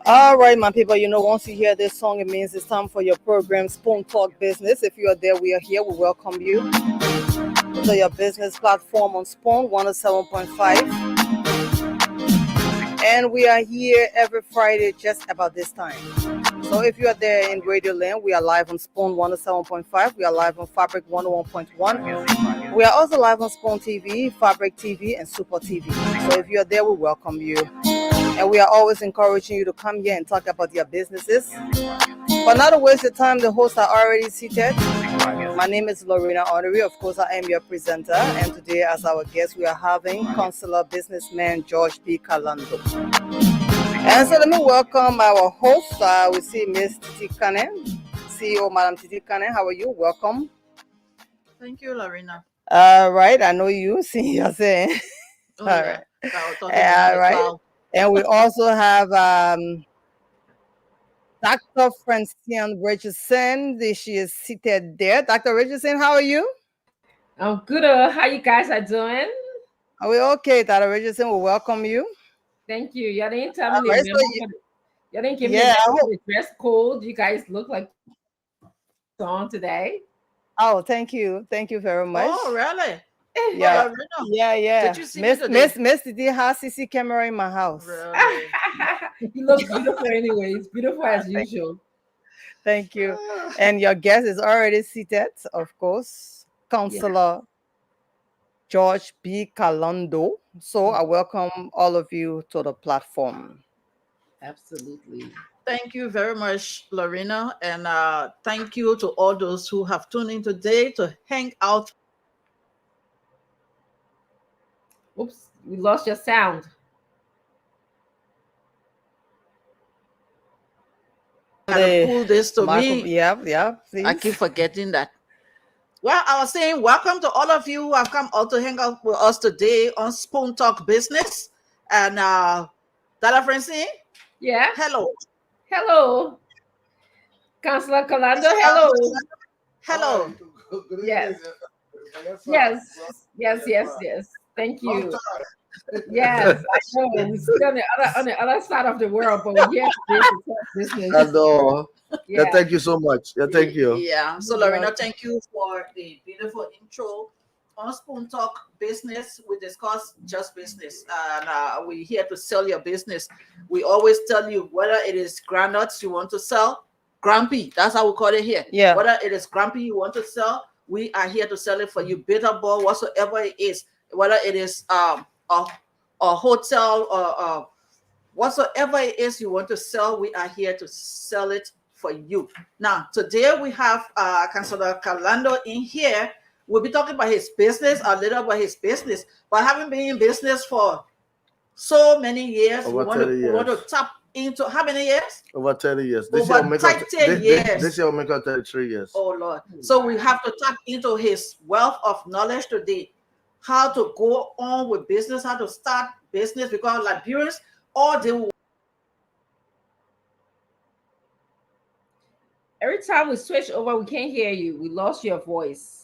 All right, my people, once you hear this song, it means it's time for your program, Spoon Talk Business. If you are there, we are here. We welcome you to your business platform on Spoon 107.5. And we are here every Friday just about this time. So if you are there in Radio Land, we are live on Spoon 107.5. We are live on Fabric 101.1. We are also live on Spoon TV, Fabric TV, and Super TV. So if you are there, we welcome you. And we are always encouraging you to come here and talk about your businesses. But not to waste your time, the hosts are already seated. My name is Lorena Honorary. Of course, I am your presenter. And today, as our guest, we are having consular businessman George B. Kalando. And so let me welcome our host. We see Miss Titi Kane, CEO Madam Titi Kane. How are you? Welcome. Thank you, Lorena. All right. I know you. See you're saying. Oh, All yeah. right. All right. And we also have Dr. Francine Richardson. She is seated there. Dr. Richardson, how are you? I'm good. How you guys are doing? Are we okay, Dr. Richardson? We welcome you. Thank you. Y'all didn't tell me Right, y'all didn't give me the dress code. You guys look like on today. Oh, thank you. Thank you very much. Oh, really? Yeah. Yeah. Did you see Miss Didi has CC camera in my house. Really? You look beautiful anyway. It's beautiful as usual. Thank you. And your guest is already seated, of course. Counselor George B. Kalando. So I welcome all of you to the platform. Absolutely. Thank you very much, Lorena. And thank you to all those who have tuned in today to hang out. Oops, we lost your sound. Pull this to me. Yeah. I keep forgetting that. Well, I was saying welcome to all of you who have come out to hang out with us today on Spoon Talk Business. And Dada Francine? Yeah. Hello. Counselor Kalando, hello. Hello. Yes. Thank you. Yes, I know. We're still on the other side of the world, but we're here to talk business. Hello. Yeah, thank you so much. Yeah, thank you. Yeah. So Lorena, thank you for the beautiful intro. On Spoon Talk Business, we discuss just business, and we're here to sell your business. We always tell you whether it is groundnuts you want to sell, Grumpy, that's how we call it here. Yeah. Whether it is Grumpy you want to sell, we are here to sell it for you. Bitter ball, whatsoever it is, whether it is a hotel or whatsoever it is you want to sell, we are here to sell it for you. Now, today we have Councilor Kalando in here. We'll be talking about his business, a little about his business. But having been in business for so many years, we want to tap into how many years? Over 30 years. This year will make 10 years. This year will make up 33 years. Oh, Lord. So we have to tap into his wealth of knowledge today. How to go on with business, how to start business, because Liberians, all they will. Every time we switch over, we can't hear you. We lost your voice.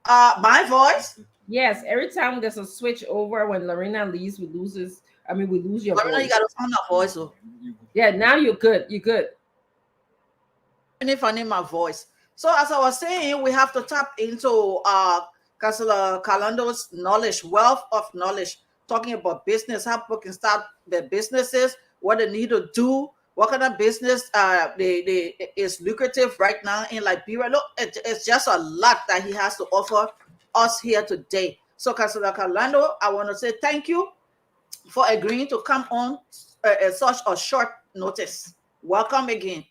My voice? Yes, every time there's a switch over, when Lorena leaves, we lose your Lorena, voice. you gotta find our voice. Oh. Yeah, now you're good. You're good. Finding my voice. So as I was saying, we have to tap into Councilor Kalando's knowledge, wealth of knowledge, talking about business, how people can start their businesses, what they need to do, what kind of business is lucrative right now in Liberia. Look, it's just a lot that he has to offer us here today. So, Councilor Kalando, I want to say thank you for agreeing to come on at such a short notice. Welcome again.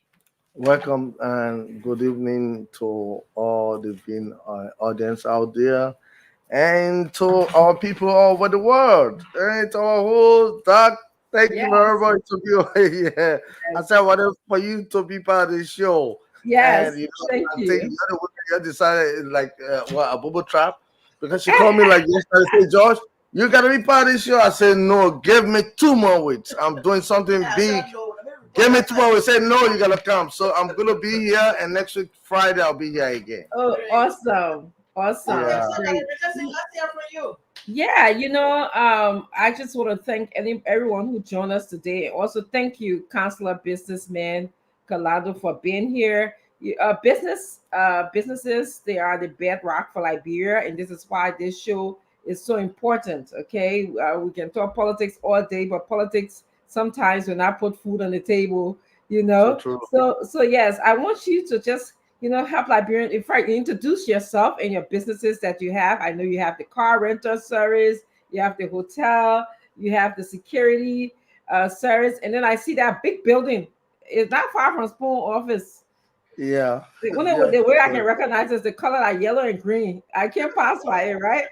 Welcome and good evening to all the viewing audience out there, and to our people all over the world, and to our whole doc. Thank you very much to be here. I said whatever for you to be part of the show. Yes, and, thank you. You decided like a bubble trap, because she called me like yesterday. Say, George, you gotta be part of the show. I said no. Give me 2 more weeks. I'm doing something big. Give me tomorrow. We said no, you gotta come. So I'm gonna be here, and next week Friday I'll be here again. Oh, awesome. Awesome. Okay, Yeah. so Great. let's hear from you. Yeah, I just want to thank everyone who joined us today. Also, thank you, Counselor Businessman Kalado, for being here. Businesses, they are the bedrock for Liberia, and this is why this show is so important. Okay, we can talk politics all day, but politics sometimes when I put food on the table, you So know. true. So yes, I want you to just help Liberian. In fact, you introduce yourself and your businesses that you have. I know you have the car rental service, you have the hotel, you have the security service, and then I see that big building. It's not far from Spoon office. Yeah. Yeah. The way I can recognize is the color like yellow and green. I can't pass by it, right?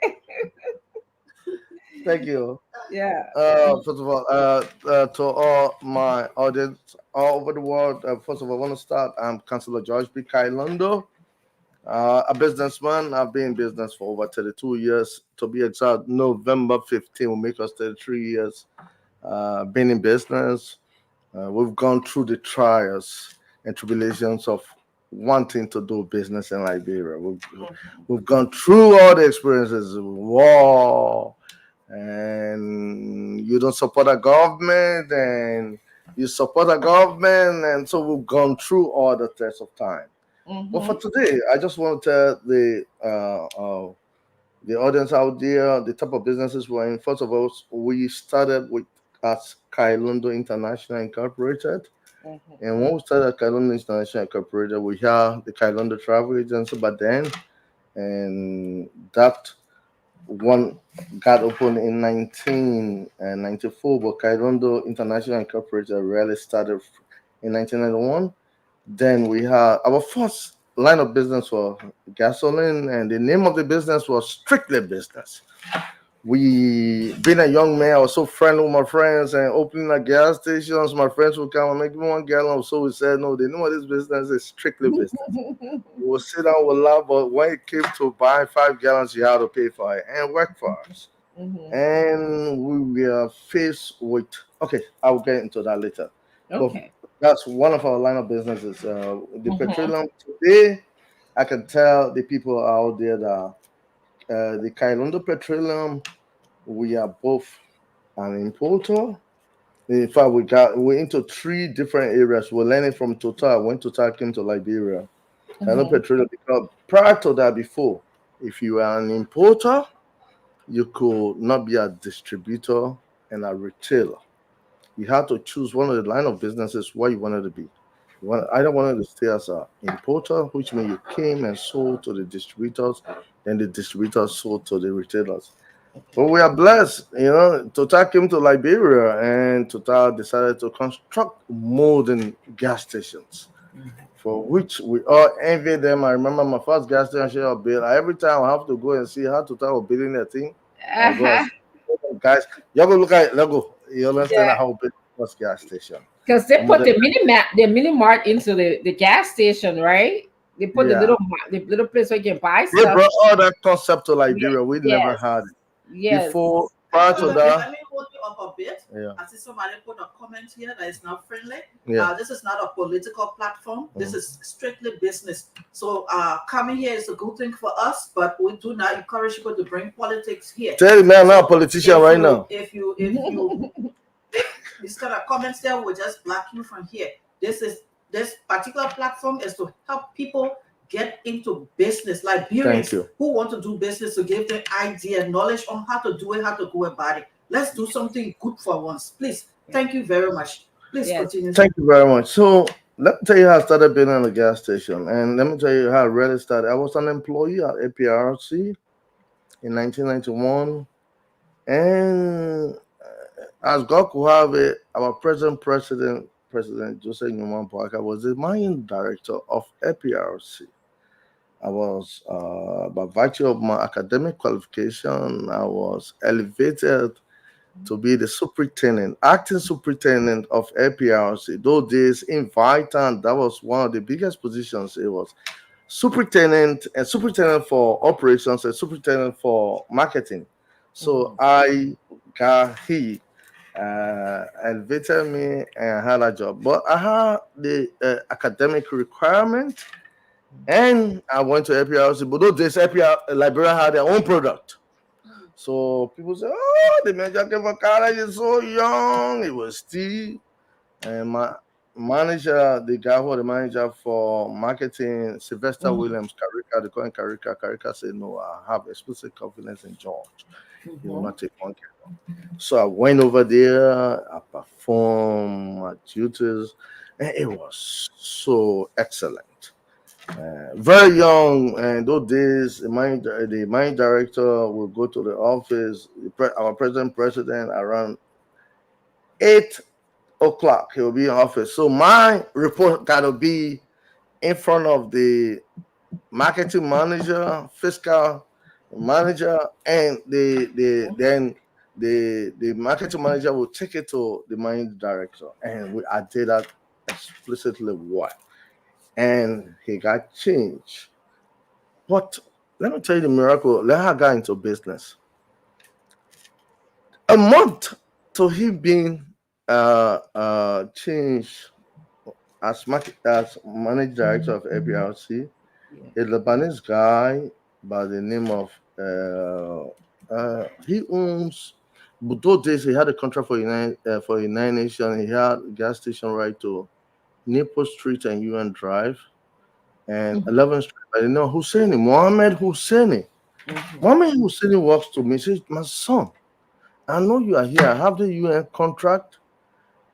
Thank you. Yeah. First of all, to all my audience all over the world, first of all, I want to start. I'm Councillor George B. Kailondo, a businessman. I've been in business for over 32 years. To be exact, November 15 will make us 33 years. Been in business. We've gone through the trials and tribulations of wanting to do business in Liberia. We've gone through all the experiences, war, and you don't support a government, and you support a government, and so we've gone through all the tests of time. But for today, I just want to tell the audience out there the type of businesses we're in. First of all, we started with as Kailundo International Incorporated. And when we started Kailundo International Incorporated, we had the Kailundo Travel Agency by then, and that one got opened in 1994, but Kailundo International Incorporated really started in 1991. Then we had our first line of business for gasoline, and the name of the business was Strictly Business. We, being a young man, I was so friendly with my friends and opening a gas stations. My friends would come and make me 1 gallon. So we said, no, they know what this business is, Strictly Business. We would sit down with laugh, but when it came to buying 5 gallons, you had to pay for it and work for us. And we were faced with, okay, I'll get into that later. Okay. But that's one of our line of businesses. The petroleum today, I can tell the people out there that the Kailundo Petroleum, we are both an importer. In fact, we're into 3 different areas. We're learning from Total. When Total came to Liberia, Kailundo Petroleum, because prior to that, before, if you are an importer, you could not be a distributor and a retailer. You had to choose one of the line of businesses what you wanted to be. Either wanted to stay as an importer, which means you came and sold to the distributors, and the distributors sold to the retailers. But we are blessed, Total came to Liberia, and Total decided to construct modern gas stations, for which we all envy them. I remember my first gas station I built. Every time I have to go and see how Total was building that thing, I go and say, "Oh, guys, y'all go look at it. Let go. You understand Yeah. how big was gas station? Because they A put modern, the mini mart into the gas station, right? They put yeah. the little place where you can buy They stuff. brought all that concept to Yes, Liberia. We never had it yes, before. Prior So to let that, me hold you up a bit. yeah, I see somebody put a comment here that is not friendly. yeah. This is not a political platform. This is strictly business. So coming here is a good thing for us, but we do not encourage people to bring politics here. Tell you, man, I'm not a So politician if right you now. if you if you these kind of comments there will just block you from here. This particular platform is to help people get into business, Thank Liberians you. who want to do business, to give them idea, knowledge on how to do it, how to go about it. Let's do something good for once, please. Thank you very much. Please yes. continue. Thank you very much. So let me tell you how I started being in a gas station, and let me tell you how I really started. I was an employee at APRC in 1991, and as God could have it, our present President Joseph Newman Parker, was the managing director of APRC. I was, by virtue of my academic qualification, I was elevated to be the superintendent, acting superintendent of APRC. Those days in Vitan, that was one of the biggest positions. It was superintendent and superintendent for operations and superintendent for marketing. So I got hit elevated me and I had a job. But I had the academic requirement and I went to APRC. But those days, APR Liberia had their own product. So people say, oh, the major came for college is so young. It was still. And my manager, the guy who was the manager for marketing, Sylvester Mhm. Williams, Karika, they call him Karika. Karika said, no, I have explicit confidence in George. He will Mhm. not take one. So I went over there, I performed my duties, and it was so excellent. Very young, and those days, the mine director will go to the office, our president, around 8 o'clock. He will be in office. So my report got to be in front of the marketing manager, fiscal manager, and the marketing manager will take it to the mine director, and I did that explicitly well, and he got changed. But let me tell you the miracle. Let her got into business. A month to him being changed as managing director of ABRC, Yeah. a Lebanese guy by the name of he owns. But those days he had a contract for United Nation. He had gas station right to Nipple Street and UN Drive and Mhm. 11th Street. I didn't know Husseini, Mohammed Husseini. Mhm. Mohammed Husseini walks to me. Says, "My son, I know you are here. I have the UN contract.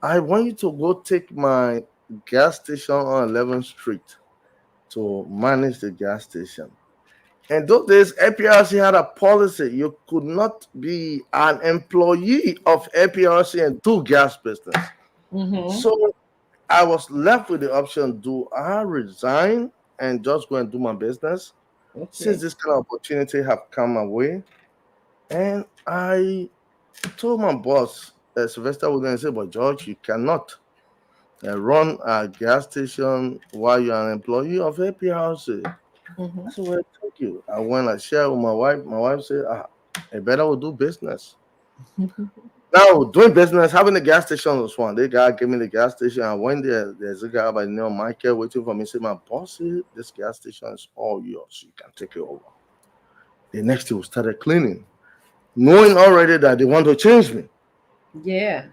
I want you to go take my gas station on 11th Street to manage the gas station." And those days, APRC had a policy you could not be an employee of APRC and do gas business. Mhm. So I was left with the option: do I resign and just go and do my business? Since Okay. this kind of opportunity have come my way, and I told my boss, Sylvester Williams, said, "But George, you cannot run a gas station while you're an employee of APRC." I Mhm. said, "Well, thank you." I went, I shared with my wife. My wife said, I better will do business. Now, doing business, having a gas station was fun. The guy gave me the gas station. I went there. There's a guy by the name of Michael waiting for me. He said, "My boss said this gas station is all yours. You can take it over." The next day, we started cleaning, knowing already that they want to change me. Yeah.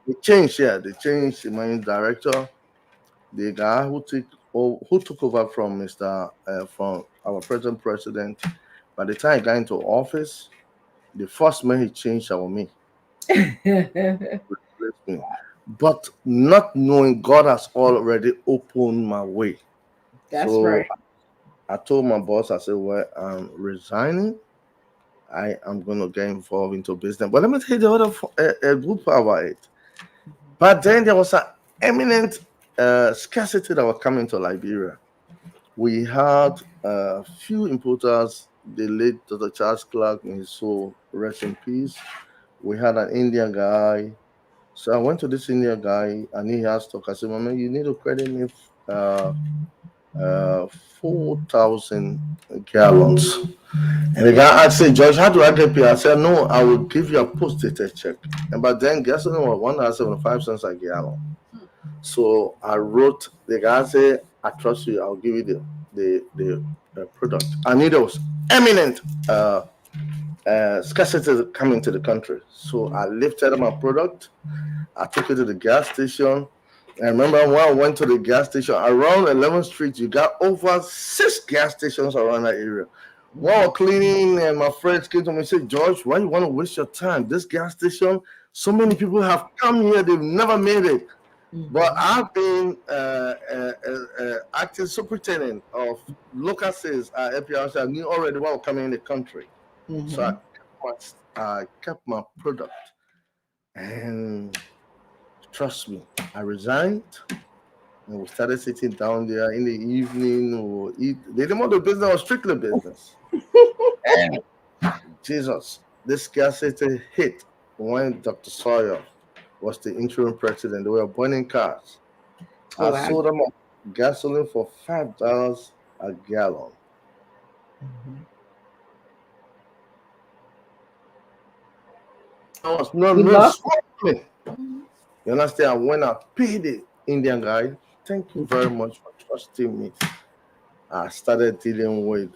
They changed, yeah. They changed the main director. The guy who took over from from our present president. By the time he got into office, the first man he changed our me, replaced me. But not knowing God has already opened my way. That's So right. I told my boss, I said, "Well, I'm resigning. I am going to get involved into business." But let me tell you the other good part about it. But then there was an eminent scarcity that was coming to Liberia. We had a few importers, the late Dr. Charles Clark, in his soul, rest in peace. We had an Indian guy. So I went to this Indian guy and he asked to I said, "Mama, you need to credit me uh, 4,000 gallons." And the guy asked, "Say, George, how do I get paid?" I said, "No, I will give you a post-dated check." And by then, gasoline was 1.75 cents a gallon. So I wrote, the guy said, "I trust you, I'll give you the product." I knew there was eminent scarcity coming to the country. So I lifted up my product. I took it to the gas station. I remember when I went to the gas station around 11th Street, you got over 6 gas stations around that area. While cleaning, and my friends came to me and said, "George, why you want to waste your time? This gas station, so many people have come here, they've never made it." But Mhm. I've been acting superintendent of local sales at APRC. I knew already what was coming in the country. So Mhm. I kept my product. And trust me, I resigned and we started sitting down there in the evening. Or eat. The name of the business was strictly business. And Jesus, this scarcity hit when Dr. Sawyer was the interim president. They were burning cars. Oh, I wow. sold them gasoline for $5 a gallon. Mhm. I was no We no lost. smuggling. You understand? When I paid the Indian guy, thank you very much for trusting me. I started dealing with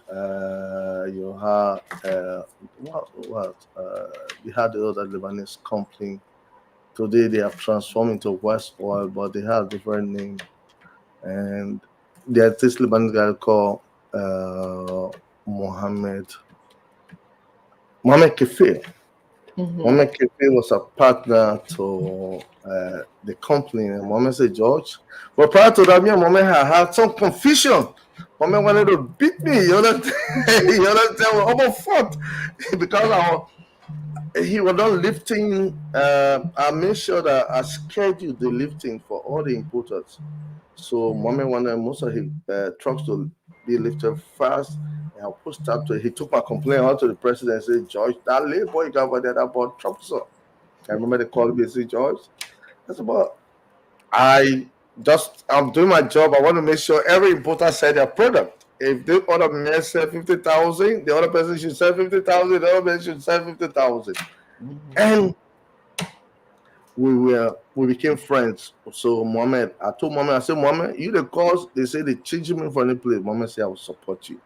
you had they had the other Lebanese company. Today they have transformed into West Oil, but they have different name. And there's this Lebanese guy called uh, Mohammed Mohammed Kefir. Mhm. Mohammed Kefir was a partner to the company, and Mohammed said, George. But prior to that, me and Mohammed had some confusion. Mohammed wanted to beat me. You understand? You understand? We almost fought because he was not lifting. I made sure that I scheduled the lifting for all the importers. So Mohammed wanted most of his trucks to be lifted fast. And I pushed up to it. He took my complaint out to the president and said, George, that late boy you got over there that bought trucks up. I remember they called me and said, George, that's about I'm doing my job. I want to make sure every importer sell their product. If the other man sell 50,000, the other person should sell 50,000, the other person should sell 50,000. And we became friends. So Mohammed, I told Mohammed, I said, Mohammed, you the cause they say they changing me for any place. Mohammed said I will support you.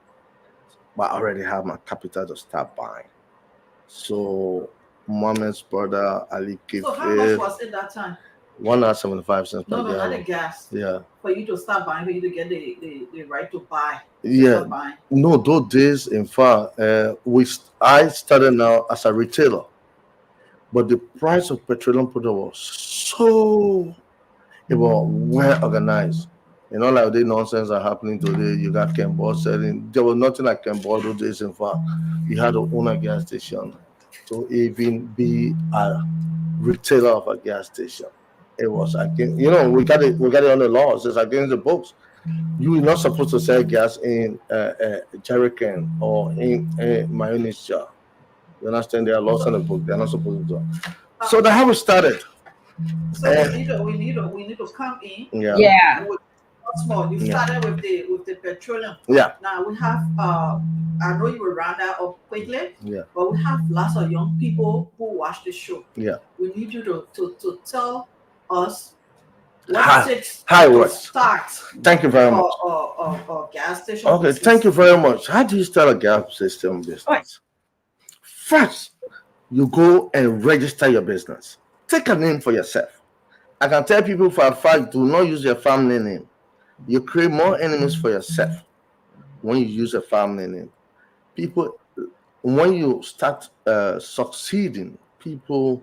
But I already have my capital to start buying. So Mohammed's brother Ali So how much Kefir, was it that time? 1.75 per No, not the gallon. gas. Yeah. For you to start buying, for you to get the right to buy. Yeah. Start buying. No, those days, in fact, I started now as a retailer, but the price of petroleum product was so it was well organized. You know, like the nonsense are happening today. You got Kembo selling. There was nothing like Kembo those days. In fact, you had to own a gas station to even be a retailer of a gas station. It was against, we got it on the laws. It's against the books. You are not supposed to sell gas in a jerry can or in a mayonnaise jar. You understand? There are laws on the book. They're not supposed to do. So that's how it started. So we need to come in. Yeah. Yeah. With small. You Yeah. started with the petroleum. Yeah. Now we have I know you will round that up quickly. Yeah. But we have lots of young people who watch the show. Yeah. We need you to tell us what How- it takes how it to works. start Thank you very much. or gas station. Okay, business. thank you very much. How do you start a gas system business? First, you go and register your business. Take a name for yourself. I can tell people for a fact, do not use your family name. You create more enemies for yourself when you use a family name. People, when you start succeeding, people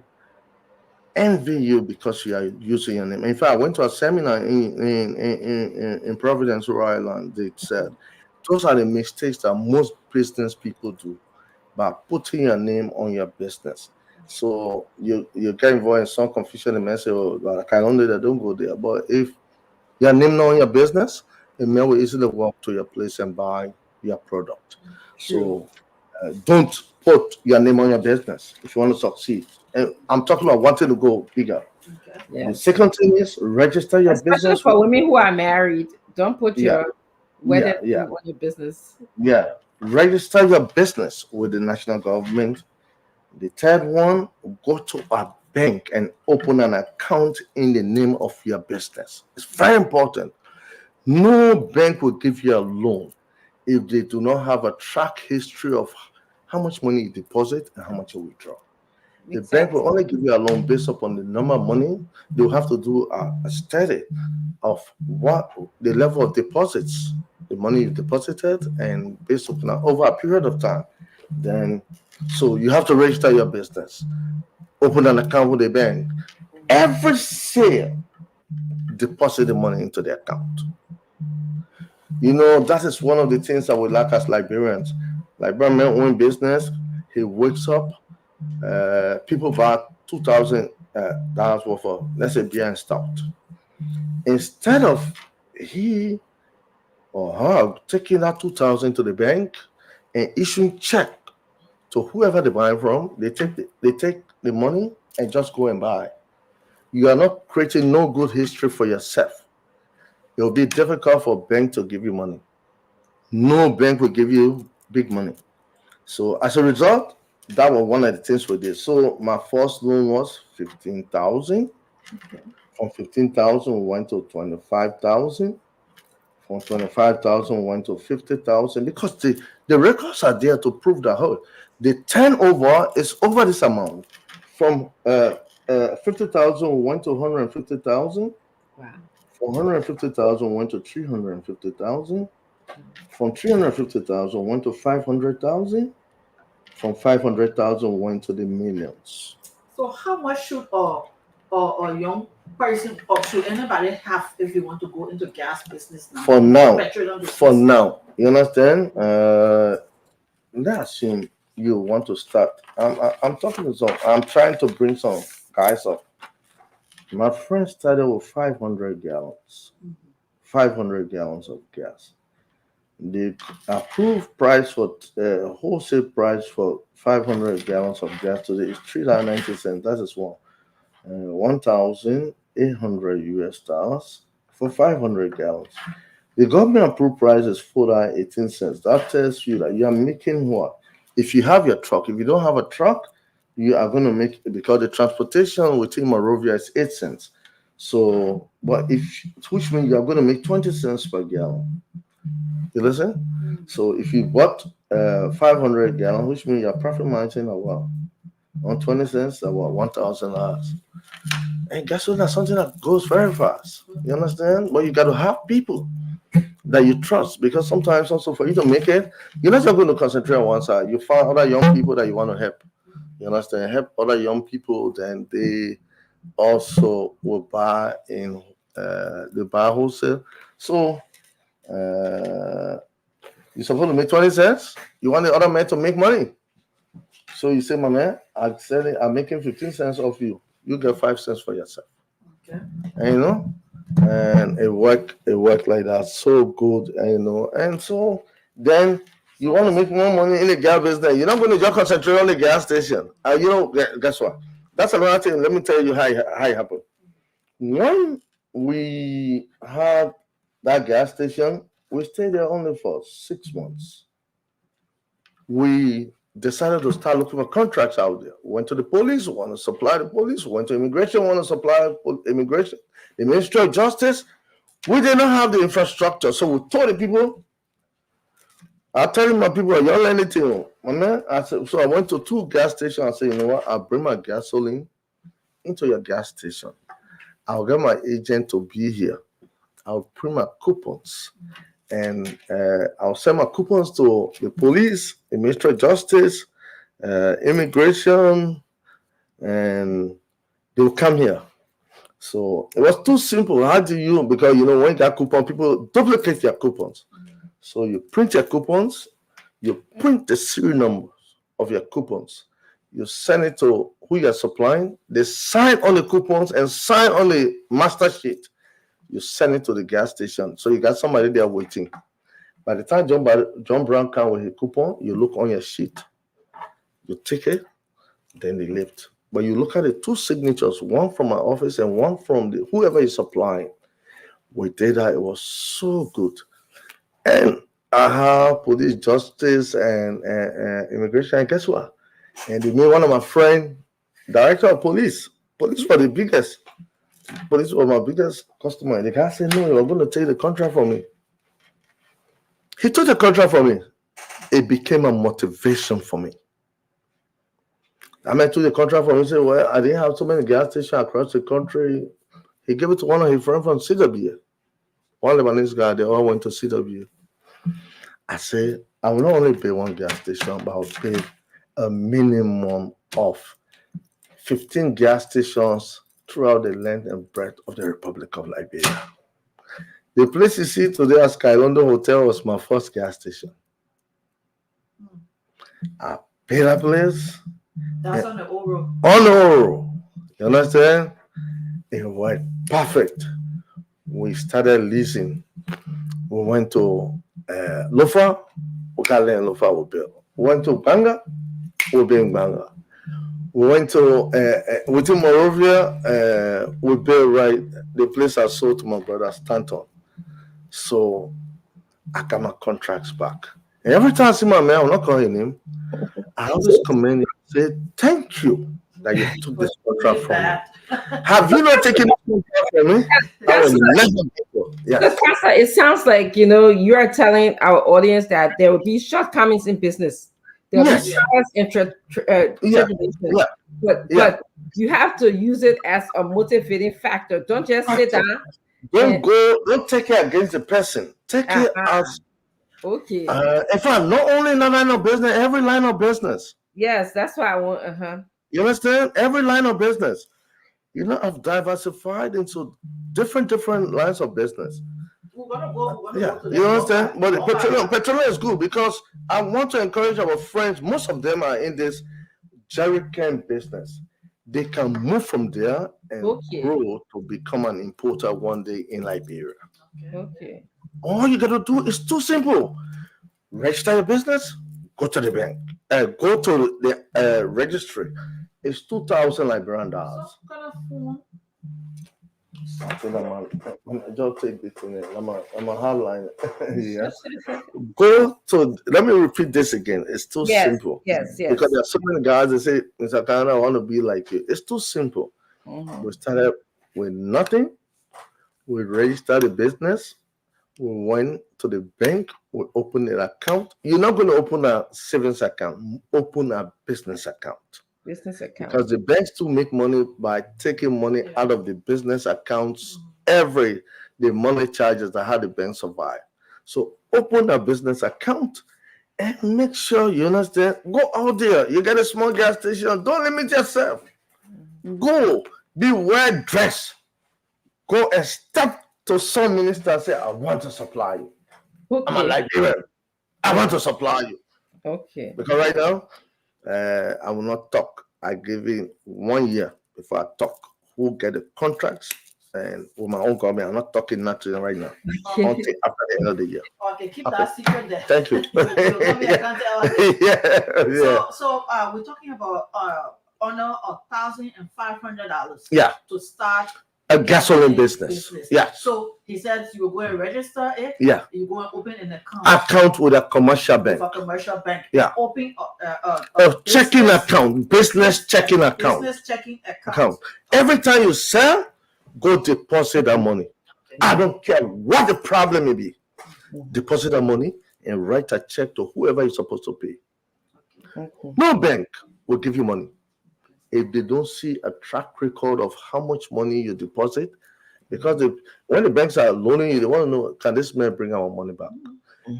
envy you because you are using your name. In fact, I went to a seminar in Providence, Rhode Island. They said those are the mistakes that most business people do by putting your name on your business. So you get involved in some confusion and may say, oh, but I can only that don't go there. But if your name not on your business, a man will easily walk to your place and buy your product. So don't put your name on your business if you want to succeed. And I'm talking about wanting to go bigger. Okay. The Yes. second thing is register your Especially business. for women who are married, don't put Yeah. your wedding Yeah. on your business. Yeah, register your business with the national government. The third one, go to a bank and open an account in the name of your business. It's very important. No bank will give you a loan if they do not have a track history of how much money you deposit and how much you withdraw. The bank will only give you a loan based upon the number of money. They'll have to do a study of what the level of deposits, the money you deposited, and based upon over a period of time. Then, so you have to register your business, open an account with the bank. Every sale, deposit the money into the account. That is one of the things that we lack as Liberians. Liberian man own business. He wakes up, people buy $2,000 worth of, let's say, beer and stout. Instead of he or her taking that 2,000 to the bank and issuing check to whoever they buy from, they take the money and just go and buy. You are not creating no good history for yourself. It will be difficult for a bank to give you money. No bank will give you big money. So as a result, that was one of the things we did. So my first loan was 15,000. Okay. From 15,000, we went to 25,000. From 25,000, we went to 50,000 because the records are there to prove that the turnover is over this amount. From 50,000, we went to 150,000. Wow. From 150,000, we went to 350,000. From 350,000, we went to 500,000. From 500,000, we went to the millions. So how much should a young person or should anybody have if you want to go into gas business now? For now, Petroleum for business. now, you understand? Let's assume you want to start. I'm talking to some. I'm trying to bring some guys up. My friend started with 500 gallons, 500 gallons of gas. The approved price for wholesale price for 500 gallons of gas today is $3.90. That is 1,800 US dollars for 500 gallons. The government approved price is $4.18. That tells you that you are making what? If you have your truck, if you don't have a truck, you are going to make, because the transportation within Monrovia is 8 cents. So, but which means you are going to make 20 cents per gallon. You listen? So if you bought 500 gallons, which means your profit margin of what? On 20 cents, about $1,000. And guess what? That's something that goes very fast. You understand? But you got to have people that you trust, because sometimes also for you to make it, you're not just going to concentrate on one side. You find other young people that you want to help. You understand? Help other young people, then they also will buy in they buy wholesale. So you're supposed to make 20 cents. You want the other man to make money. So you say, my man, I'm making 15 cents off you. You get 5 cents for yourself. Okay. And and it worked like that. So good, and so then you want to make more money in the gas business. You're not going to just concentrate on the gas station. Guess what? That's another thing. Let me tell you how it happened. When we had that gas station, we stayed there only for 6 months. We decided to start looking for contracts out there. Went to the police, want to supply the police. Went to immigration, want to supply immigration. The Ministry of Justice, we did not have the infrastructure. So we told the people, I telling my people, y'all learn anything. My man, so I went to 2 gas stations. I said, you know what? I'll bring my gasoline into your gas station. I'll get my agent to be here. I'll print my coupons. And I'll send my coupons to the police, the Ministry of Justice, immigration, and they'll come here. So it was too simple. How do you, because when you got coupon, people duplicate their coupons. So you print your coupons, you print the serial numbers of your coupons, you send it to who you're supplying, they sign on the coupons and sign on the master sheet. You send it to the gas station. So you got somebody there waiting. By the time John Brown comes with a coupon, you look on your sheet. You take it, then they lift. But you look at the 2 signatures, one from my office and one from whoever is supplying. We did that. It was so good. And I have police, justice, and immigration. And guess what? And they made one of my friends director of police. Police were the biggest. Police were my biggest customer. And the guy said, no, you're going to take the contract from me. He took the contract from me. It became a motivation for me. I took the contract from him and said, well, I didn't have so many gas stations across the country. He gave it to one of his friends from CW. One Lebanese guy, they all went to CW. I said, I will not only pay one gas station, but I'll pay a minimum of 15 gas stations throughout the length and breadth of the Republic of Liberia. The place you see today at Sky London Hotel was my first gas station. I paid that place. That's on the old road. On the road. You understand? It went perfect. We started leasing. We went to Lofa. We can't learn Lofa, we built. We went to Banga. We built Banga. We went to within Monrovia. We built right the place I sold to my brother Stanton. So I got my contracts back. And every time I see my man, I'm not calling him. I always commend him say thank you that you took this contract from me. That. Have you not taken this contract from me? I will Counselor, never give you. so Yes. Counselor, it sounds like you are telling our audience that there will be shortcomings in business. There will be Yes. trials and Yeah. tribulations, Yeah. but Yeah. you have to use it as a motivating factor. Don't just sit down and Don't take it against the person. Take it as okay. in fact, not only in the line of business, every line of business. Yes, that's why I want. You understand? Every line of business. I've diversified into different lines of business. We're gonna go Yeah, to you the understand? But Walmart. petroleum is good because I want to encourage our friends. Most of them are in this jerry can business. They can move from there and Okay. grow to become an importer one day in Liberia. Okay. All you gotta do is too simple. Register your business, go to the bank, go to the registry. It's $2,000 Liberian. Some kind of phone. Just take this in it. I'm a hardline. Yeah. Go to. Let me repeat this again. It's too Yes, simple yes, yes. because there are so many guys that say, "Mr. Khan, I want to be like you." It's too simple. We started with nothing. We registered the business. We went to the bank. We opened an account. You're not going to open a savings account. Open a business account. Business account. Because the banks too make money by taking money out of the business accounts the money charges that how the bank survive. So open a business account and make sure you understand. Go out there. You get a small gas station. Don't limit yourself. Go. Be well dressed. Go and step to some minister and say, I want to supply you. I'm a Okay. Liberian. I want to supply you. Okay. Because right now, I will not talk. I give you 1 year before I talk. Who get the contracts and with my own company. I'm not talking nothing right now. Until after the end of the year. Okay, keep that secret there. Thank you. Yeah. So we're talking about honor of $1,500. Yeah. To start A gasoline business. Yeah. So he said you go and register it. Yeah. You go and open an account with a commercial bank. With a commercial bank. Yeah. Open a checking account, business checking account. Business checking account. Every time you sell, go deposit that money. I don't care what the problem may be. Deposit that money and write a check to whoever you're supposed to pay. No bank will give you money if they don't see a track record of how much money you deposit. Because when the banks are loaning you, they want to know, can this man bring our money back?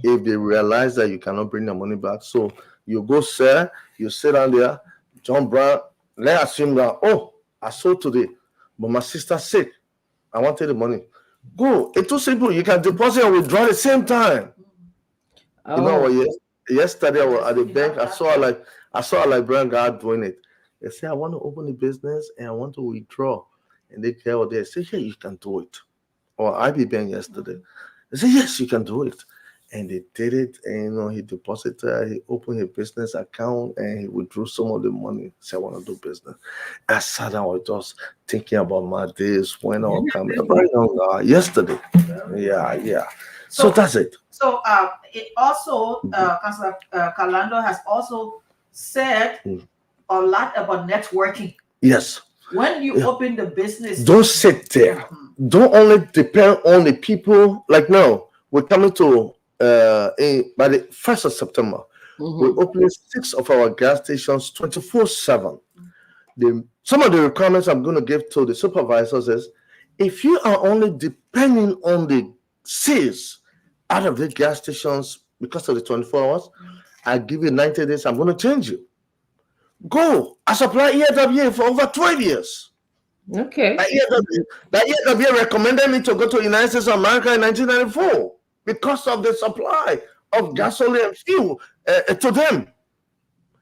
If they realize that you cannot bring the money back, so you go sell, you sit down there, John Brown, let's assume that, I sold today, but my sister's sick. I wanted the money. Go. It's too simple. You can deposit and withdraw at the same time. You know what? Yesterday I was at the bank. I saw a Liberian guy doing it. They say, I want to open a business and I want to withdraw. And they tell they say, yeah, you can do it. Or IB Bank yesterday. They say, yes, you can do it. And they did it. And he deposited, he opened a business account and he withdrew some of the money. Said, I want to do business. I sat down, I was just thinking about my days when I was coming. Very young yesterday. Yeah. So that's it. So it also, Councillor Calando has also said a lot about networking. Yes. When you open the business, don't sit there. Don't only depend on the people. Like now, we're coming to by the 1st of September, we're opening 6 of our gas stations 24/7. Some of the requirements I'm going to give to the supervisors is, if you are only depending on the sales out of the gas stations because of the 24 hours, I give you 90 days, I'm going to change you. Go. I supply EWA for over 12 years. Okay. That EWA recommended me to go to the United States of America in 1994 because of the supply of gasoline and fuel to them.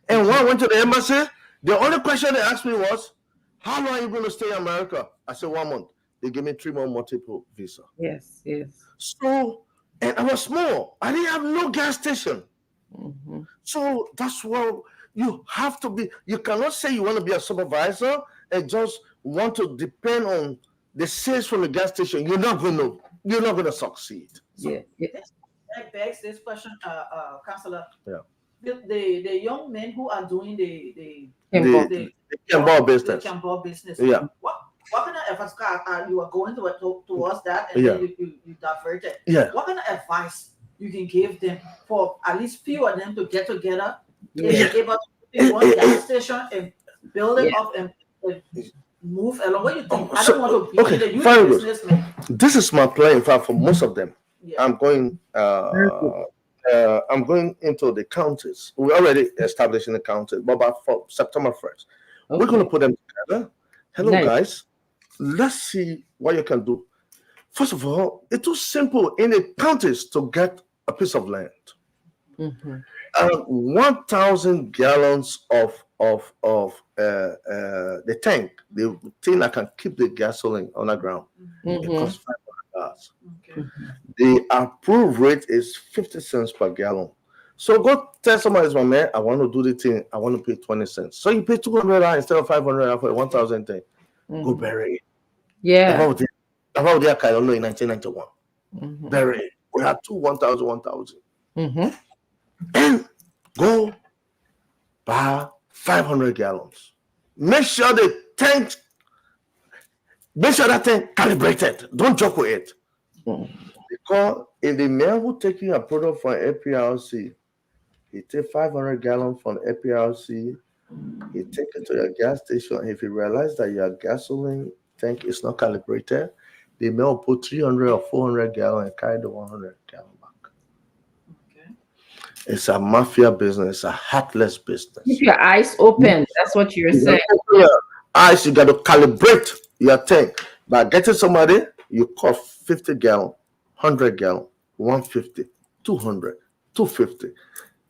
And when I went to the embassy, the only question they asked me was, how long are you going to stay in America? I said 1 month. They gave me 3 month multiple visa. Yes. So, and I was small. I didn't have no gas station. So that's what you have to be. You cannot say you want to be a supervisor and just want to depend on the sales from the gas station. You're not going to succeed. So that begs this question, Councillor. Yeah. the young men who are doing the The Campbell business. Campbell business. Yeah. What kind of advice you are going towards that, and Yeah. then you diverted? Yeah. What kind of advice you can give them for at least few of them to get together? Yeah. If you're able to be one gas station and build it up and move along. What do you think? I don't want to be okay, the youth very good. businessman. This is my plan. In fact, for most of them, Yeah. I'm going into the counties. We're already establishing the counties, but by September 1st, we're going to put them together. Hello, Nice. guys. Let's see what you can do. First of all, it's too simple in the counties to get a piece of land. 1,000 gallons of the tank, the thing that can keep the gasoline on the ground. It costs $500. Okay. The approved rate is 50 cents per gallon. So go tell somebody, my man, I want to do the thing. I want to pay 20 cents. So you pay $200 instead of $500 for a 1,000 thing. Go bury it. Yeah. About the Kailo in 1991. Bury it. We had 1,000. And go buy 500 gallons. Make sure that tank calibrated. Don't joke with it. Because if the man who taking a product from APRC, he take 500 gallons from APRC, he take it to your gas station. If he realize that your gasoline tank is not calibrated, the man will put 300 or 400 gallons and carry the 100 gallon back. Okay. It's a mafia business. It's a heartless business. Keep your eyes open. That's what you're saying. Eyes, you got to calibrate your tank. By getting somebody, you cost 50 gallon, 100 gallon, 150, 200, 250,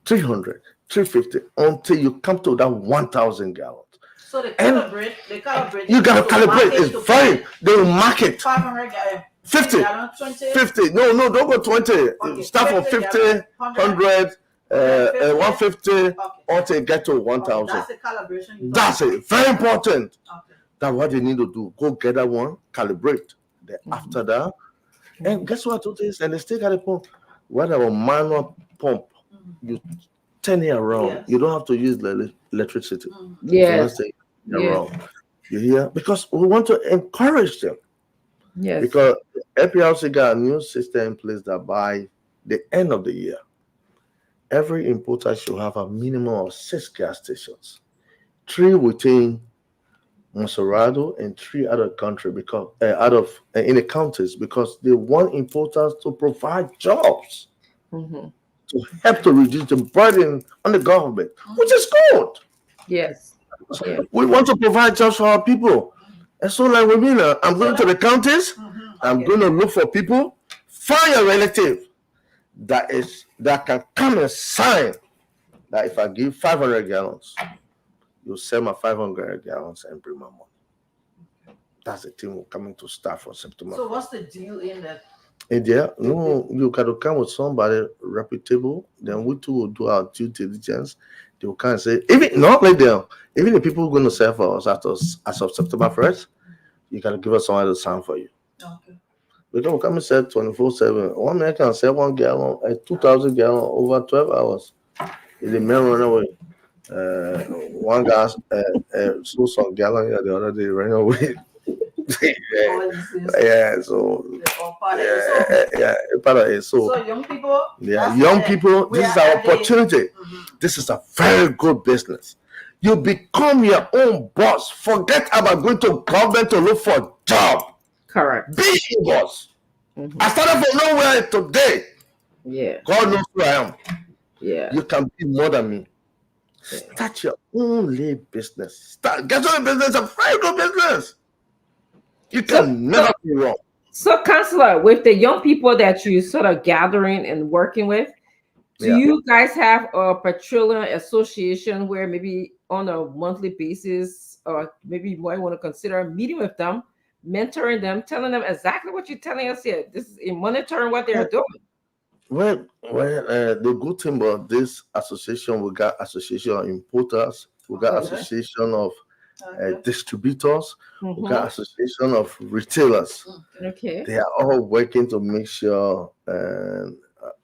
300, 350 until you come to that 1,000 gallons. So they calibrate. You got to calibrate. It's very. They will market 500 50, 20. 50. No, don't go 20. Okay, Start from 50, 100, 150 until you get to 1,000. That's the calibration. That's it. Very important. Okay. That's what they need to do. Go get that one, calibrate. Then after that, and guess what? Do this, and they still got a pump. Whatever manual pump, you turn it around. Yes. You don't have to use the electricity. Yes. Around. You hear? Because we want to encourage them. Yes. Because APRC got a new system in place that by the end of the year, every importer should have a minimum of 6 gas stations, 3 within Monserrado and 3 out of country because in the counties, because they want importers to provide jobs to help to reduce the burden on the government, which is good. Yes. We want to provide jobs for our people. And so, like with me, I'm going to the counties. I'm going to look for people. Find a relative that can come and sign that if I give 500 gallons, you sell my 500 gallons and bring my money. That's the thing we're coming to start from September. So what's the deal in that? In there, no, you got to come with somebody reputable. Then we too will do our due diligence. They will come and say, even not like them, even the people who are going to sell for us as of September 1st, you got to give us somebody to sign for you. Okay. We don't come and sell 24/7. One man can sell 1 gallon, 2,000 gallon over 12 hours. If the man run away, one guy sold some gallon here the other day, ran away. Part of it. So young people. Yeah, young people. This is our opportunity. This is a very good business. You become your own boss. Forget about going to government to look for a job. Correct. Be your boss. I started from nowhere today. Yeah. God knows who I am. Yeah. You can be more than me. Start your own little business. Get your business, a very good business. You can never be wrong. So, Counselor, with the young people that you sort of gathering and working with, do you guys have a petroleum association where maybe on a monthly basis, or maybe you might want to consider meeting with them, mentoring them, telling them exactly what you're telling us here? This is in monitoring what they're doing. Well, the good thing about this association, we got association of importers, we got association of distributors, we got association of retailers. Okay. They are all working to make sure, and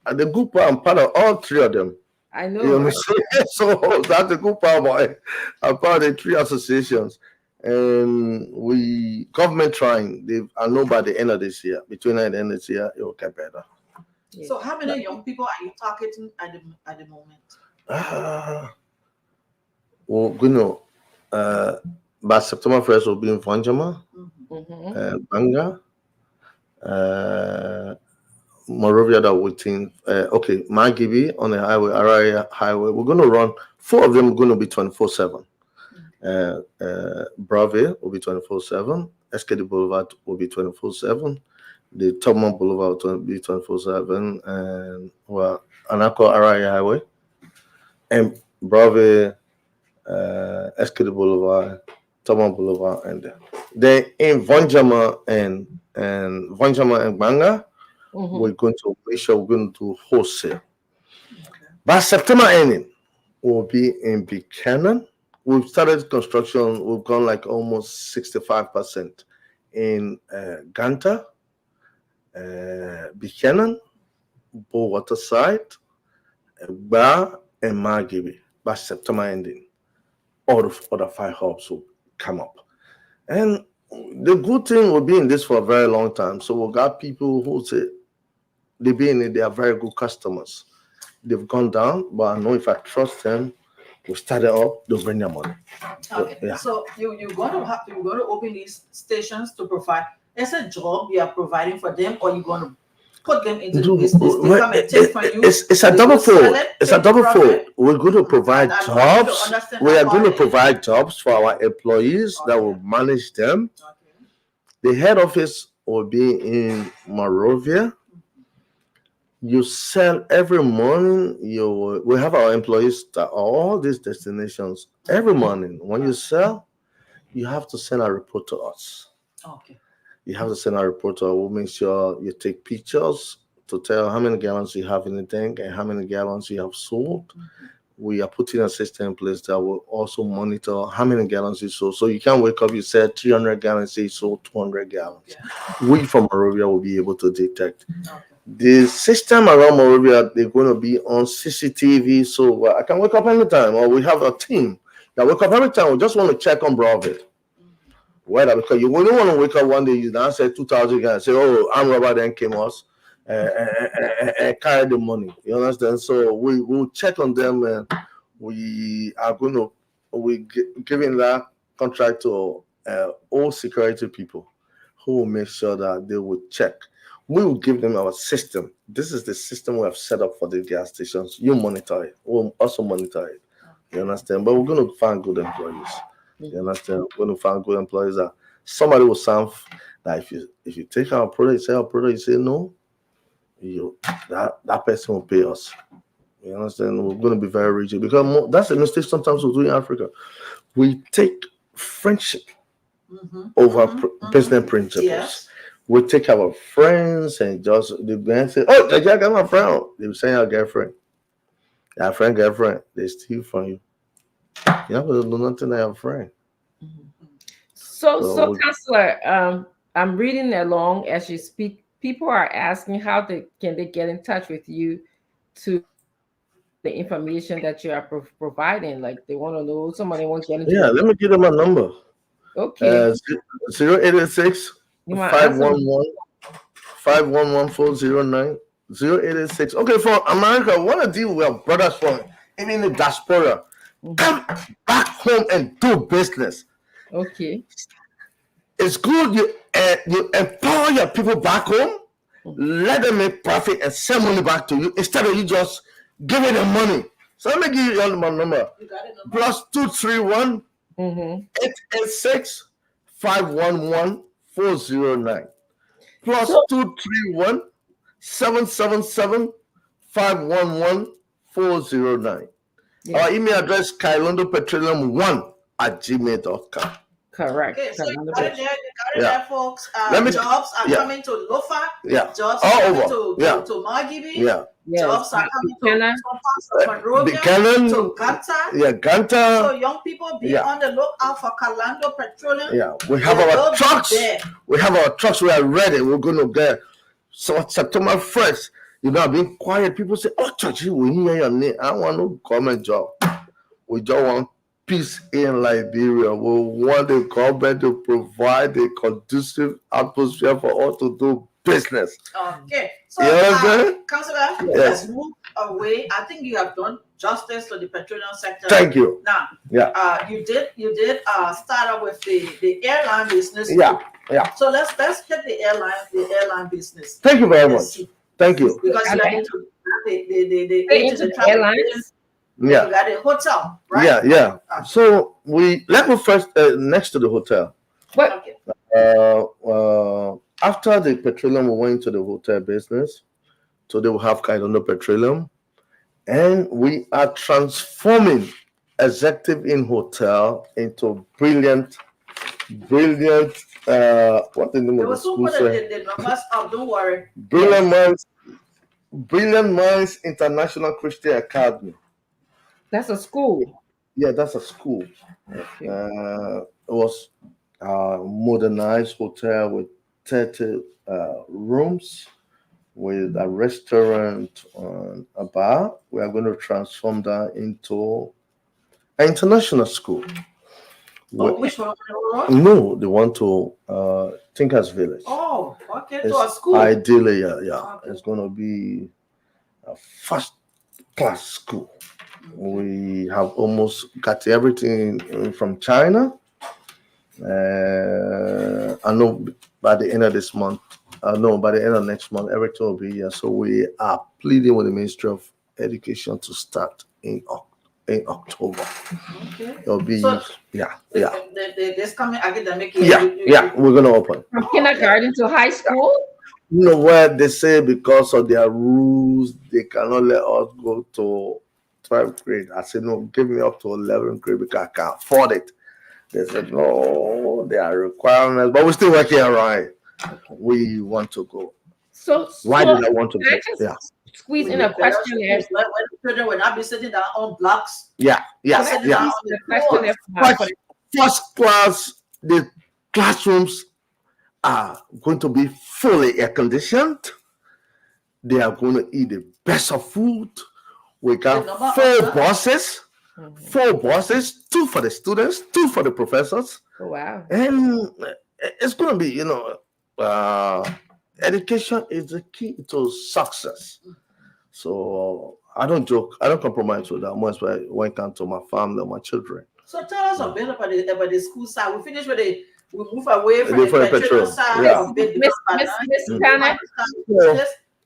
the good part, I'm part of all 3 of them. I know, You right? understand? So that's the good part about it. I'm part of the three associations. And we government trying. I know by the end of this year, between now and the end of this year, it will get better. Yeah. So how many young people are you targeting at the moment? Well, by September 1st, we'll be in Vanjama, Banga, uh, Morovia that waiting. Okay, Magibi on the highway, Araya Highway. We're going to run, four of them are going to be 24/7. Brave will be 24/7. SKD Boulevard will be 24/7. The Tubman Boulevard will be 24/7. And well, Anako Araya Highway. And Brave, SKD Boulevard, Tubman Boulevard, and then in Vanjama and Banga, we're going to make sure we're going to do wholesale. By September ending, we'll be in Buchanan. We've started construction. We've gone like almost 65% in Ganta, Buchanan, Bow Waterside, Bar, and Margibi. By September ending, all the other 5 hubs will come up. And the good thing will be in this for a very long time. So we've got people who say they be in it, they are very good customers. They've gone down, but I know if I trust them, we start it up, they'll bring their money. Okay. Yeah. So you're going to open these stations to provide. It's a job you are providing for them, or you're going to put them into the business. They come and take from you. It's a they double go sell fold. it, It's a take double fold. profit. We're going to provide And I want you to jobs. understand We that are going to part. provide jobs for our employees that will manage them. Okay. The head office will be in Morovia. You sell every morning. We have our employees at all these destinations. Every morning, when you sell, you have to send a report to us. Okay. You have to send a report to us. We'll make sure you take pictures to tell how many gallons you have in the tank and how many gallons you have sold. We are putting a system in place that will also monitor how many gallons you sold. So you can't wake up, you said 300 gallons, say you sold 200 gallons. Yeah. We from Morovia will be able to detect. Okay. The system around Morovia, they're going to be on CCTV, so I can wake up anytime, or we have a team that wake up every time. We just want to check on Bravo. Whether because you wouldn't want to wake up one day, you now say 2,000 guys, say, oh, I'm Robert then came us and carry the money. You understand? So we will check on them, and we are going to giving that contract to all security people who will make sure that they will check. We will give them our system. This is the system we have set up for the gas stations. You monitor it. We'll also monitor it. You understand? But we're going to find good employees. You understand? We're going to find good employees that somebody will sound that if you take our product, say our product, you say no, that person will pay us. You understand? We're going to be very rigid because that's a mistake sometimes we do in Africa. We take friendship over business principles. Yes. We take our friends and just the man say, oh, I got my friend. They were saying our girlfriend. Our girlfriend, they steal from you. You have to do nothing like your friend. So Counselor, I'm reading along as you speak. People are asking how can they get in touch with you to the information that you are providing. Like they want to know, somebody wants to get into. Yeah, let me give them a number. Okay. 0886 511 511409 0886. Okay, for America, I want to deal with our brothers from even the diaspora. Come back home and do business. Okay. It's good you empower your people back home, let them make profit and send money back to you instead of you just giving them money. So let me give you my number. Plus 231 886 511 409. Plus 231 777 511 409. Our email address kailondopetroleum1@gmail.com. Correct. Okay, so you got it there, folks. Jobs are coming to Lofa. Yeah. Jobs are coming to Margibi. Yeah. Jobs are coming to some parts of Monrovia, to Ganta. Yeah, Ganta. So young people be on the lookout for Kalando Petroleum. Yeah, we have our trucks. We have our trucks. We are ready. We're going to get. So September 1st, You know, being quiet. People say, "Oh, church, we hear your name. I don't want no government job. We just want peace in Liberia. We want the government to provide a conducive atmosphere for us to do business." Okay. So, You understand? Councillor, Yes. let's move away. I think you have done justice to the petroleum sector. Thank you. Now, Yeah. you did start out with the airline business. Yeah. Yeah. So let's hit the airline business. Thank you very much. Thank you. Because you are Okay. into the Into the travel airlines. agent, Yeah. you got a hotel, right? Yeah. Yeah. So let's go first next to the hotel. What? Okay. After the petroleum, we went to the hotel business. So they will have Kaidono Petroleum. And we are transforming Executive Inn Hotel into brilliant, what the name They of will the soon school put say? the numbers up, don't worry. Brilliant Minds International Christian Academy. That's a school. Yeah, that's a school. Okay. It was a modernized hotel with 30 rooms, with a restaurant and a bar. We are going to transform that into an international school. Which one? No, they want to Thinkers Village. Oh, okay, It's to a school. Ideally, yeah. Okay. It's going to be a first class school. We have almost got everything from China. I know by the end of this month, by the end of next month, everything will be here. So we are pleading with the Ministry of Education to start in October. Okay. It'll be So, yeah. This coming academic year. Yeah, we're gonna open. From kindergarten to high school? You know what they say, because of their rules, they cannot let us go to 12th grade. I said, no, give me up to 11th grade because I can't afford it. They said, no, there are requirements, but we're still working around it. We want to go. So Why did I want to can I go? just Yeah. squeeze in a question there? When the children will not be sitting down on blocks. Yeah. Can I squeeze in a question there for First class, the classrooms are going to be fully air conditioned. They are going to eat the best of food. We got four buses, 2 for the students, 2 for the professors. Oh, wow. And it's going to be, education is the key to success. So I don't joke. I don't compromise with that much when it comes to my family and my children. So tell us a bit about the school side. We finish with we move away from the petrol side. Yeah. Miss Panic.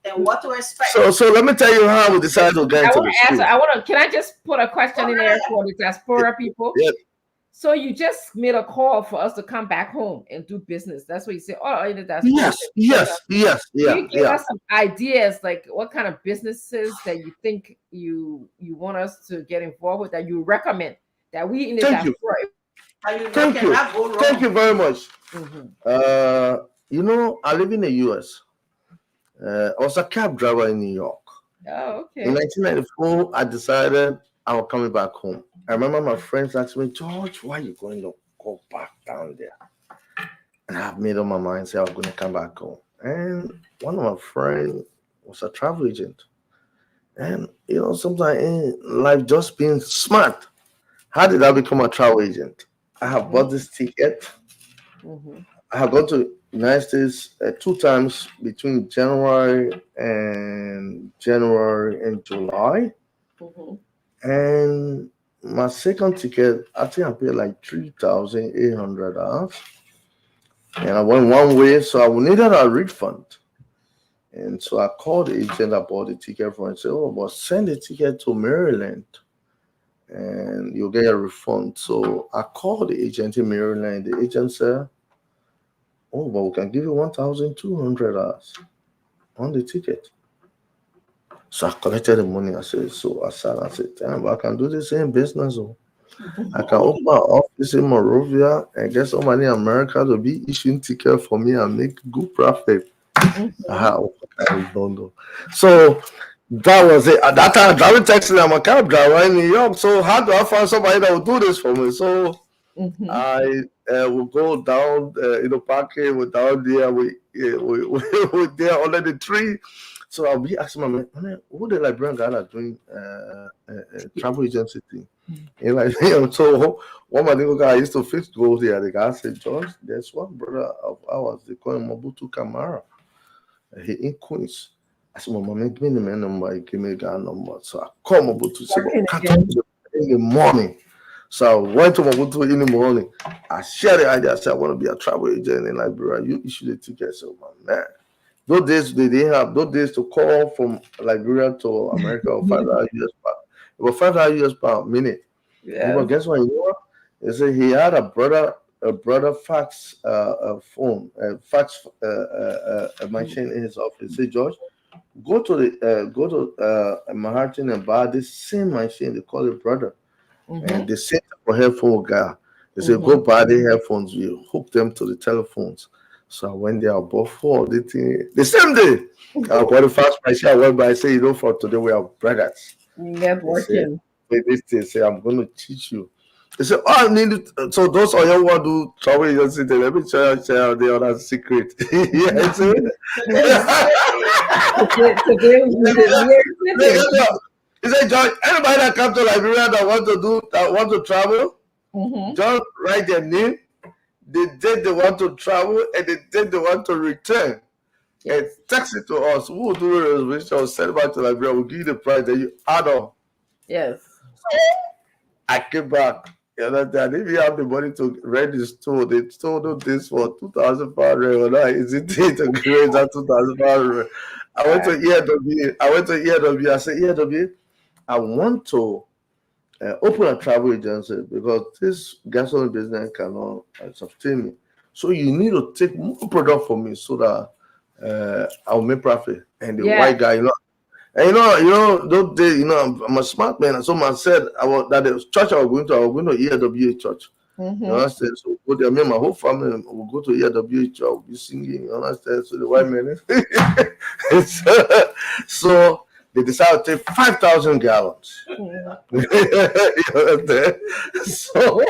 And what to expect. So let me tell you how we decided to get into the school. Can I just put a question in there for the diaspora people? Yeah. So you just made a call for us to come back home and do business. That's what you say. Oh, in the diaspora. Yes. Can you give us some ideas, like what kind of businesses that you think you want us to get involved with, that you recommend that we in the diaspora? Thank you very much. I live in the US. I was a cab driver in New York. Oh, okay. In 1994, I decided I was coming back home. I remember my friends asked me, George, why are you going to go back down there? And I've made up my mind, say I was going to come back home. And one of my friends was a travel agent. And, sometimes in life, just being smart. How did I become a travel agent? I have bought this ticket. I have gone to United States 2 times between January and July. And my second ticket, I think I paid like $3,800. And I went one way, so I needed a refund. And so I called the agent I bought the ticket from and said, but send the ticket to Maryland and you'll get a refund. So I called the agent in Maryland. The agent said, but we can give you $1,200 on the ticket. So I collected the money. I said, damn, I can do the same business. I can open an office in Monrovia and get somebody in America to be issuing tickets for me and make good profit. I don't know. So that was it. At that time, I'm driving taxi. I'm a cab driver in New York. So how do I find somebody that will do this for me? So I will go down in the parking. We're down there. We there under the tree. So I'll be asking my man, who the Liberian guy are doing travel agency thing? And like, so one my nigga guy used to fix gold here. The guy said, George, there's one brother of ours, they call him Mobutu Kamara. He in Queens. I said, my man, give me the man number. He gave me the guy number. So I called Mobutu, said, Working can't again. talk to him in the morning. So I went to Mobutu in the morning. I shared the idea. I said, I want to be a travel agent in Liberia. You issue the ticket. So, man, those days they didn't have those days to call from Liberia to America or $5 US pound. It was $5 US pound a minute. Yes. But guess what? You know what? They say he had a brother fax phone, fax machine in his office. He said, George, go to Manhattan and buy this same machine. They call it brother. And they sent for headphone guy. They said, go buy the headphones. You hook them to the telephones. So I went there, I bought 4 the thing. The same day, I bought the fast machine. I went by. I say, for today we are brothers. You get working. They say, I'm going to teach you. They say, oh, I need it. So those of you who want to travel agency, let me share the other secret. Yeah, Today we he said, John, anybody that comes to Liberia that want to travel, just write their name, the date they want to travel, and the date they want to return. And text it to us. We will do a reservation or send it back to Liberia. We'll give you the price that you add on. Yes. I came back. You understand? If you have the money to rent the store, they told this for 2,500 or not. Is it to create that 2,500? I went to EW. I said, EW, I want to open a travel agency because this gasoline business cannot sustain me. So you need to take more product from me so that I'll make profit. And the white guy, and those days, I'm a smart man. And someone said that the church I was going to EWA church. You understand? So go there, me and my whole family will go to EWA church, will be singing, you understand? So the white man so they decided to take 5,000 gallons. So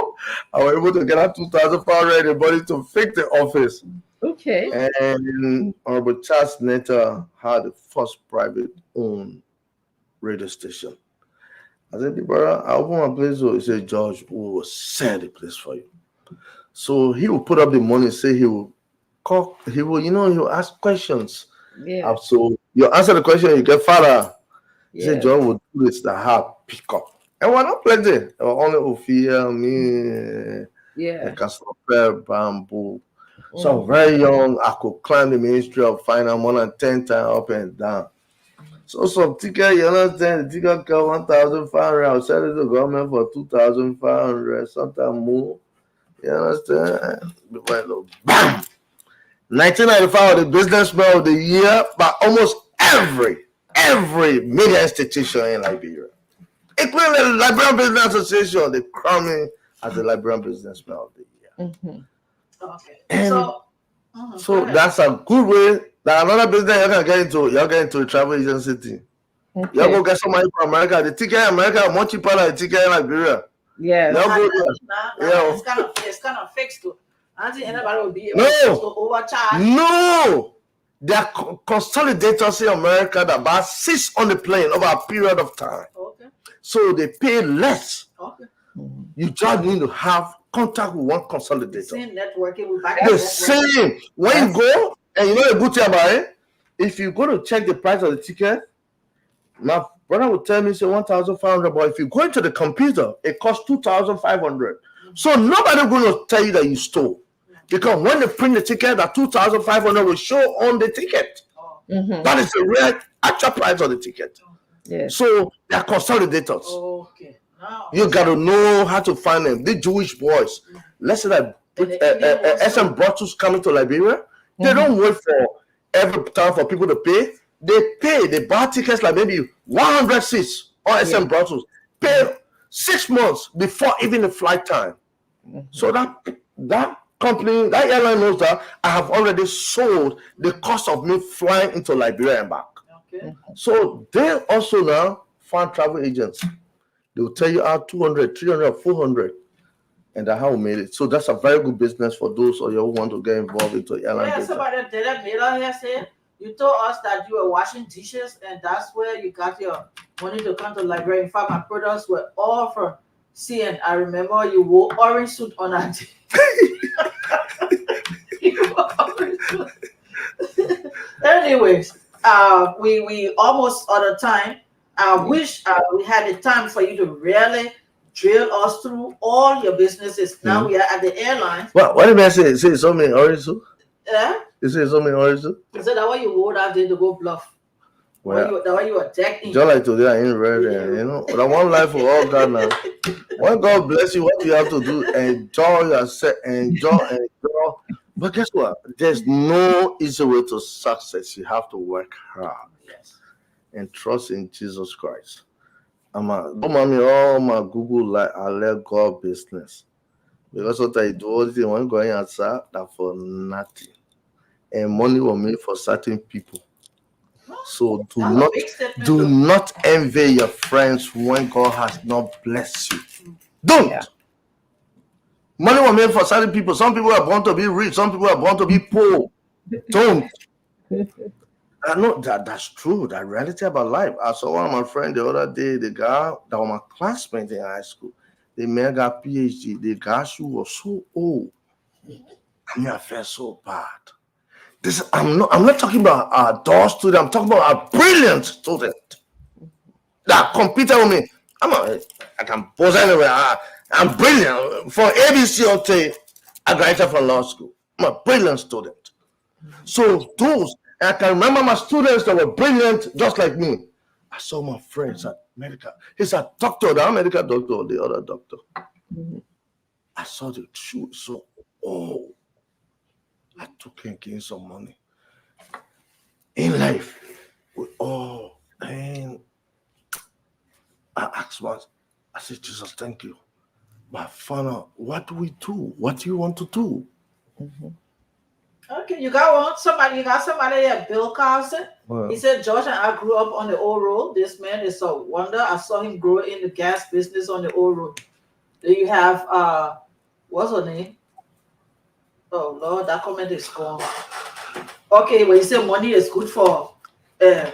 I was able to get out 2,500 money to fix the office. Okay. And Honorable Charles Netta had the first private owned radio station. I said, brother, I open my place. So he said, George, we will sell the place for you. So he will put up the money, say he will ask questions. Yeah. So you answer the question, you get father. He said, George will do this, the hard pick up. And we're not plenty. There were only Ophia, me, Castle Bamboo. So I'm very young. I could climb the Ministry of Finance more than 10 times up and down. So some ticket, you understand, the ticket cost 1,500. I'll sell it to the government for 2,500, sometimes more. You understand? Bam! 1995 was the businessman of the year by almost every media institution in Liberia, including the Liberian Business Association. They crowned me as the Liberian businessman of the year. Okay. And so that's a good way. That another business you can get into. You get into a travel agency thing. You go get somebody from America. The ticket in America is much cheaper than the ticket in Liberia. Yeah. It's kind of fixed too. I don't think anybody will be able to overcharge. No. There are consolidators in America that buy 6 on the plane over a period of time. Okay. So they pay less. Okay. You just need to have contact with one consolidator. Same networking with the same. When you go, and you know the good thing about it, if you go to check the price of the ticket, my brother would tell me say 1,500, but if you go into the computer, it costs 2,500. So nobody going to tell you that you stole. Because when they print the ticket, that 2,500 will show on the ticket. That is the real actual price of the ticket. Yeah. So they are consolidators. Okay. You got to know how to find them. The Jewish boys. Let's say that SM Brussels coming to Liberia. They don't wait for every time for people to pay. They pay. They buy tickets like maybe 100 seats on SM Brussels. Pay 6 months before even the flight time. So that company, that airline knows that I have already sold the cost of me flying into Liberia and back. Okay. So they also now find travel agents. They will tell you out 200, 300, 400. And that's how we made it. So that's a very good business for those of you who want to get involved into airline business. Somebody did that here say You told us that you were washing dishes, and that's where you got your money to come to Liberia. In fact, my products were all from CN. I remember you wore orange suit on that day. You wore orange suit. Anyways, we almost out of time. I wish we had the time for you to really drill us through all your businesses. Now we are at the airlines. What did I say? Say something orange suit? Yeah? You say something orange suit? Is that why you wore that day to go bluff? Well, The way you attacking? just like today, I ain't ready. You know, but I want life for all God now. When God bless you, what you have to do, enjoy yourself, enjoy. But guess what? There's no easy way to success. You have to work hard and trust in Jesus Christ. Don't mind me all my Google I let God business. Because what I do all the thing when going outside that for nothing. And money was made for certain people. So do not envy your friends when God has not blessed you. Don't. Yeah. Money was made for certain people. Some people are born to be rich. Some people are born to be poor. Don't. I know that's true. That reality about life. I saw one of my friends the other day. The guy that was my classmate in high school. The man got PhD. The guy she was so old. I mean, I felt so bad. I'm not talking about a dull student. I'm talking about a brilliant student that competed with me. I can pose anywhere. I'm brilliant. For ABC or T, I graduated from law school. I'm a brilliant student. So I can remember my students that were brilliant just like me. I saw my friends at medical. He's a doctor, the medical doctor or the other doctor. I saw the shoe. So, I took and gained some money. In life, and I asked once, I said, Jesus, thank you. But Father, what do we do? What do you want to do? Okay, you got somebody there, Bill Carlson. He said, George and I grew up on the old road. This man is a wonder. I saw him grow in the gas business on the old road. Then you have what's her name? Oh Lord, that comment is gone. Okay, when you say money is good for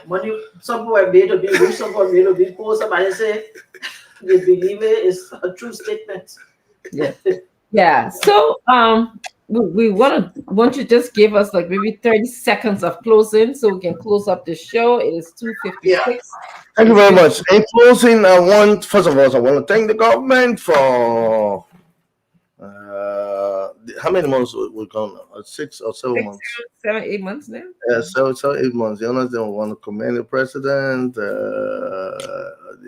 money, some people are made to be rich, some people are made to be poor. Somebody say they believe it is a true statement. Yeah. So we want you to just give us like maybe 30 seconds of closing so we can close up the show. It is 2:56. Yeah. Thank you very much. In closing, first of all, I want to thank the government for how many months we've gone? 6 or 7 months? 7, 8 months now? Yeah, 7, 8 months. You understand? I want to commend the president, the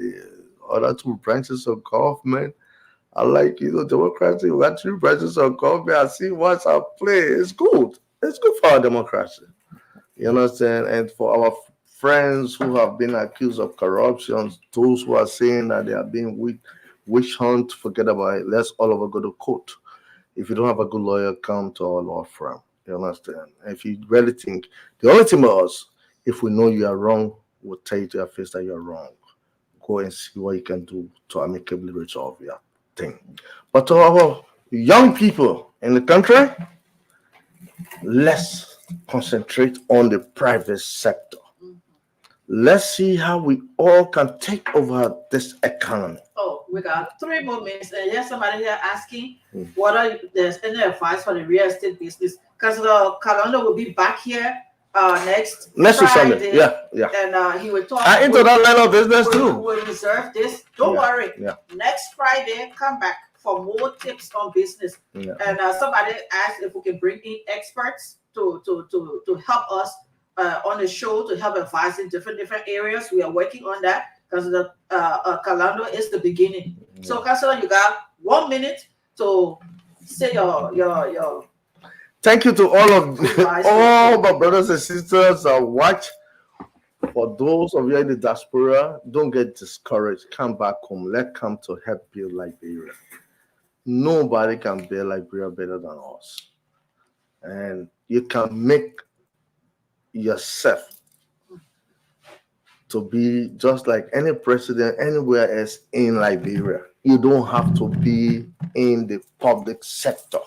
other two branches of government. I like, democracy. We got 3 branches of government. I see what's at play. It's good. It's good for our democracy. You understand? And for our friends who have been accused of corruption, those who are saying that they are being witch hunt, forget about it. Let's all of us go to court. If you don't have a good lawyer, come to our law firm. You understand? If you really think, the only thing about us, if we know you are wrong, we'll tell you to your face that you're wrong. Go and see what you can do to amicably resolve your thing. But to our young people in the country, let's concentrate on the private sector. Let's see how we all can take over this economy. Oh, we got 3 more minutes. And there's somebody here asking whether there's any advice for the real estate business. Because the calendar will be back here next Friday. Yeah. And he will talk. Into that line of business too. We'll reserve this. Don't worry. Yeah. Next Friday, come back for more tips on business. Yeah. And somebody asked if we can bring in experts to help us on the show to help advise in different areas. We are working on that because the calendar is the beginning. Yeah. So, Councilor, you got 1 minute to say your. Thank you to all my brothers and sisters that watch. For those of you in the diaspora, don't get discouraged. Come back home. Let's come to help build Liberia. Nobody can build Liberia better than us. And you can make yourself to be just like any president anywhere else in Liberia. You don't have to be in the public sector.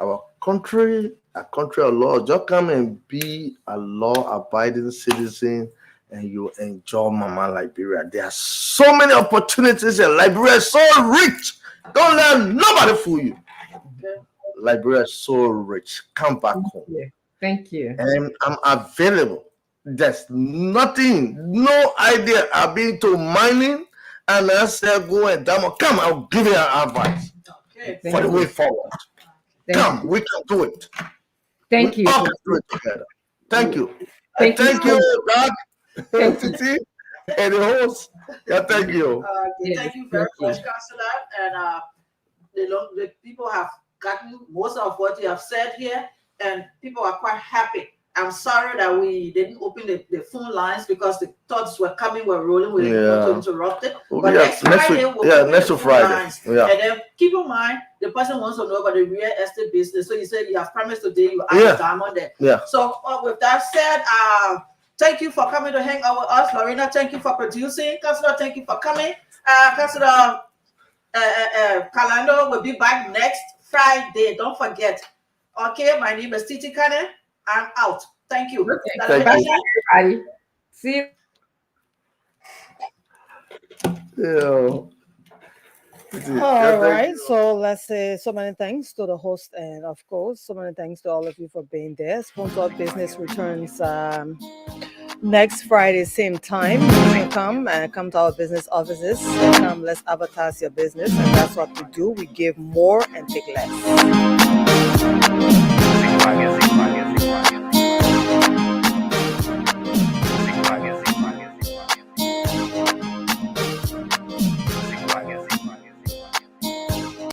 Our country a country of law. Just come and be a law-abiding citizen, and you enjoy Mama Liberia. There are so many opportunities, and Liberia is so rich. Don't let nobody fool you. Okay. Liberia is so rich. Come back home. Thank you. And I'm available. There's nothing, no idea. I've been to mining, and I said, go and demo. Come, I'll give you an advice Okay. Thank for the you. way forward. Come, we can do it. Thank We you. all can do it together. Thank you. Thank you. Thank you, Doc, Thank you. Titi, and the host. Yeah, thank you. Okay, thank you very much, Councillor. And the people have gotten most of what you have said here, and people are quite happy. I'm sorry that we didn't open the phone lines because the thoughts were coming, were rolling. We didn't want to interrupt it. But next Friday, we'll open the phone lines. And then keep in mind, the person wants to know about the real estate business. So you said you have promised today you add a diamond there. Yeah. So with that said, thank you for coming to hang out with us. Lorena, thank you for producing. Councillor, thank you for coming. Councillor Calando will be back next Friday. Don't forget. Okay, my name is Titi Kane. I'm out. Thank you. Okay. Bye, everybody. See you. Yeah. All right, so let's say so many thanks to the host, and of course, so many thanks to all of you for being there. Spoon Talk Business returns next Friday, same time. You can come to our business offices and come. Let's advertise your business, and that's what we do. We give more and take less.